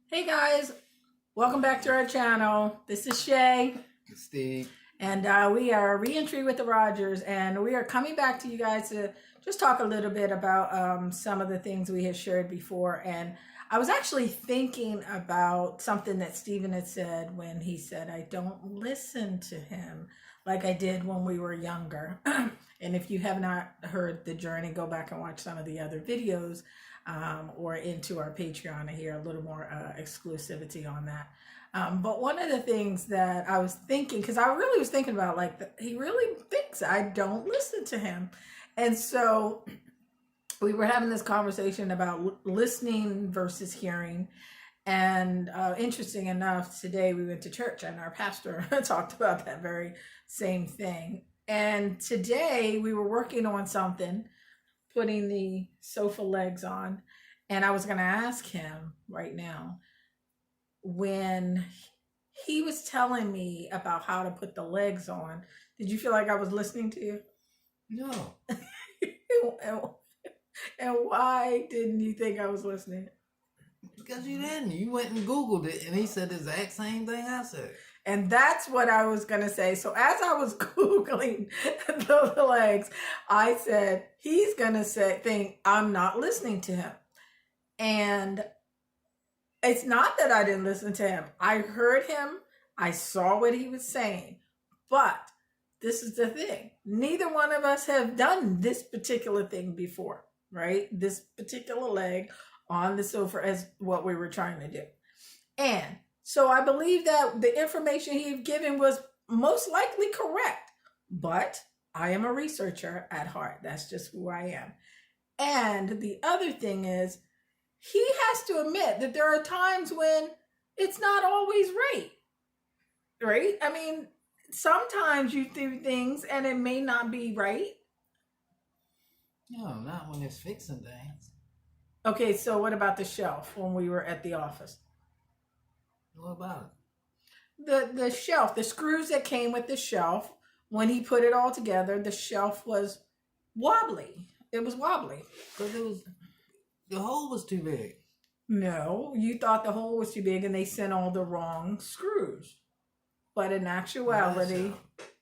Hey guys, welcome back to our channel. This is Shay, Steve. and we are Reentry with the Rogers, and we are coming back to you guys to just talk a little bit about some of the things we had shared before. And I was actually thinking about something that Stephen had said when he said, I don't listen to him like I did when we were younger. And if you have not heard the journey, go back and watch some of the other videos or into our Patreon to hear a little more exclusivity on that. But one of the things that I was thinking, because I really was thinking about, like, he really thinks I don't listen to him. And so we were having this conversation about listening versus hearing. And interesting enough, today we went to church and our pastor talked about that very same thing. And today we were working on something, putting the sofa legs on. And I was going to ask him right now, when he was telling me about how to put the legs on, did you feel like I was listening to you? No. And why didn't you think I was listening? Because you didn't. You went and Googled it and he said the exact same thing I said. And that's what I was going to say. So as I was Googling the legs, I said, he's going to think I'm not listening to him. And it's not that I didn't listen to him. I heard him. I saw what he was saying. But this is the thing. Neither one of us have done this particular thing before, right? This particular leg on the sofa as what we were trying to do. And so I believe that the information he had given was most likely correct. But I am a researcher at heart. That's just who I am. And the other thing is, he has to admit that there are times when it's not always right. Right? I mean, sometimes you do things and it may not be right. No, not when it's fixing things. Okay, so what about the shelf when we were at the office? What about The shelf, the screws that came with the shelf, when he put it all together, the shelf was wobbly. It was wobbly. Because the hole was too big. No, you thought the hole was too big and they sent all the wrong screws. But in actuality,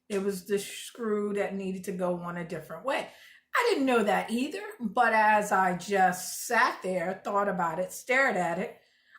it was the screw that needed to go on a different way. I didn't know that either, but as I just sat there, thought about it, stared at it,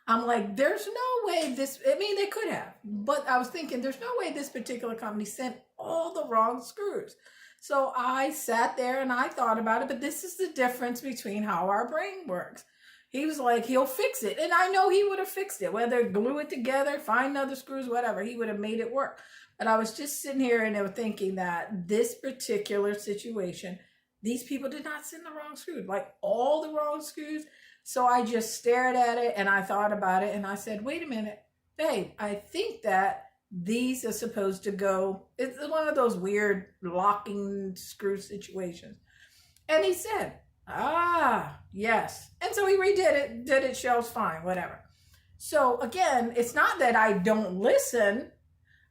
I'm like, there's no way this, I mean, they could have, but I was thinking, there's no way this particular company sent all the wrong screws. So I sat there and I thought about it, but this is the difference between how our brain works. He was like, he'll fix it. And I know he would have fixed it, whether glue it together, find other screws, whatever, he would have made it work. But I was just sitting here and thinking that this particular situation, these people did not send the wrong screws, like all the wrong screws. So I just stared at it and I thought about it and I said, wait a minute, babe, I think that these are supposed to go, it's one of those weird locking screw situations. And he said, yes. And so he redid it, did it, shelves fine, whatever. So again, it's not that I don't listen.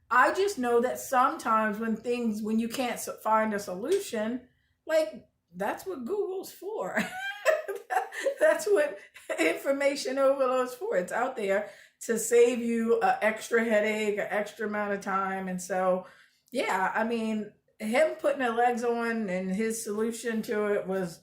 I just know that sometimes when you can't find a solution, like, that's what Google's for. That's what information overload's for. It's out there to save you an extra headache, an extra amount of time. And so, yeah, I mean, him putting the legs on and his solution to it was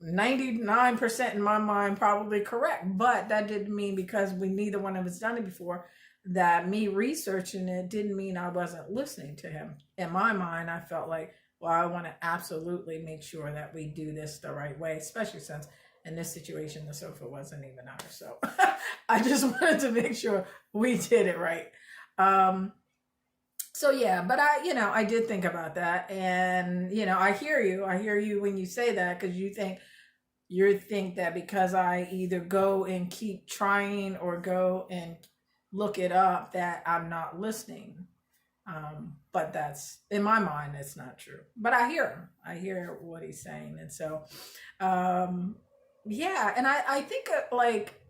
99% in my mind probably correct. But that didn't mean, because we neither one of us done it before, that me researching it didn't mean I wasn't listening to him. In my mind, I felt like, well, I want to absolutely make sure that we do this the right way, especially since in this situation, the sofa wasn't even ours. So I just wanted to make sure we did it right. So yeah, but I did think about that. And, I hear you when you say that, because you think that because I either go and keep trying or go and look it up, that I'm not listening. But that's, in my mind, it's not true. But I hear what he's saying. And so, yeah. And I think like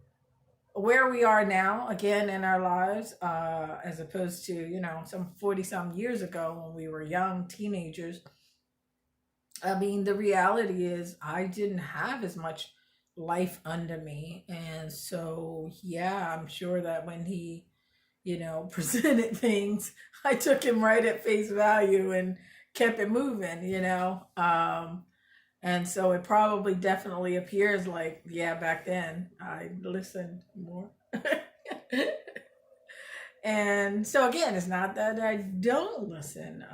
where we are now, again, in our lives, as opposed to, some 40 some years ago when we were young teenagers. I mean, the reality is I didn't have as much life under me. And so, yeah, I'm sure that when he, presented things, I took him right at face value and kept it moving, and so it probably definitely appears like, yeah, back then I listened more. And so again, it's not that I don't listen,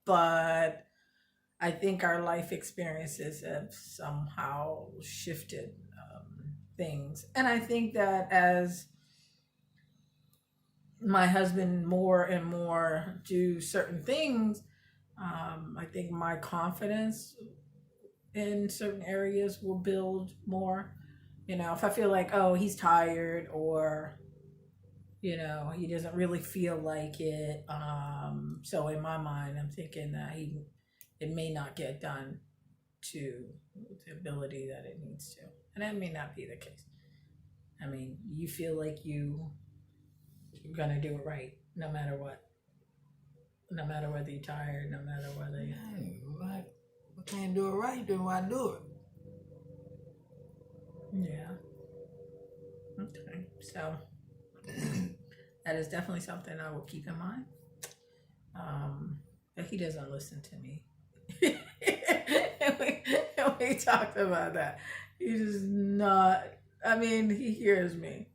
but I think our life experiences have somehow shifted things. And I think that as my husband more and more do certain things, I think my confidence in certain areas will build more. If I feel like, oh, he's tired, or he doesn't really feel like it. So in my mind, I'm thinking that it may not get done to the ability that it needs to, and that may not be the case. I mean, you feel like you're gonna do it right, no matter what. No matter whether you're tired, no matter whether you... Hey, right. I can't do it right, then why do it? Yeah. Okay. So that is definitely something I will keep in mind. But he doesn't listen to me. and we talked about that. He does not. I mean, he hears me,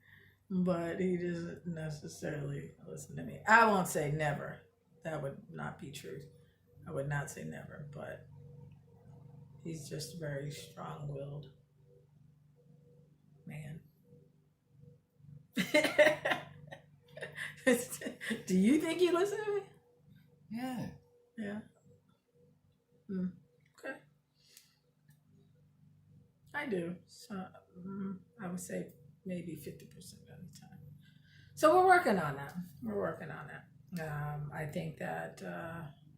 but he doesn't necessarily listen to me. I won't say never. That would not be true. I would not say never, but he's just very strong-willed man. Do you think you listen to me? Yeah. Yeah. Okay. I do. So I would say maybe 50% of the time. So we're working on that. I think that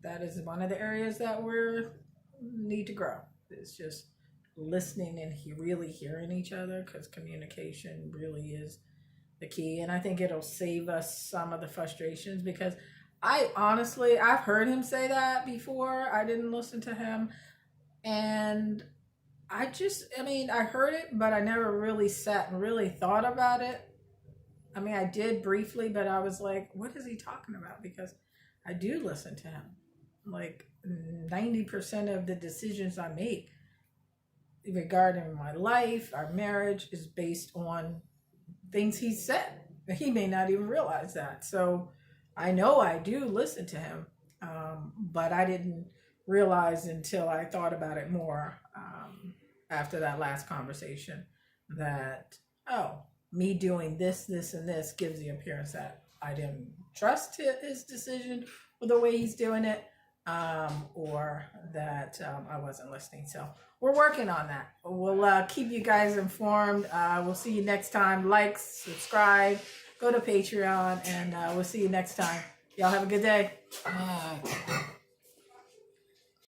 that is one of the areas that we need to grow. It's just listening and really hearing each other, because communication really is the key. And I think it'll save us some of the frustrations, because I've heard him say that before. I didn't listen to him, and I heard it, but I never really sat and really thought about it. I mean, I did briefly, but I was like, what is he talking about? Because I do listen to him. Like 90% of the decisions I make regarding my life, our marriage, is based on things he said. He may not even realize that. So I know I do listen to him, but I didn't realize until I thought about it more after that last conversation that, oh, me doing this, and this gives the appearance that I didn't trust his decision or the way he's doing it, or that I wasn't listening. So we're working on that. We'll keep you guys informed. We'll see you next time. Like, subscribe, go to Patreon, and we'll see you next time. Y'all have a good day. Bye.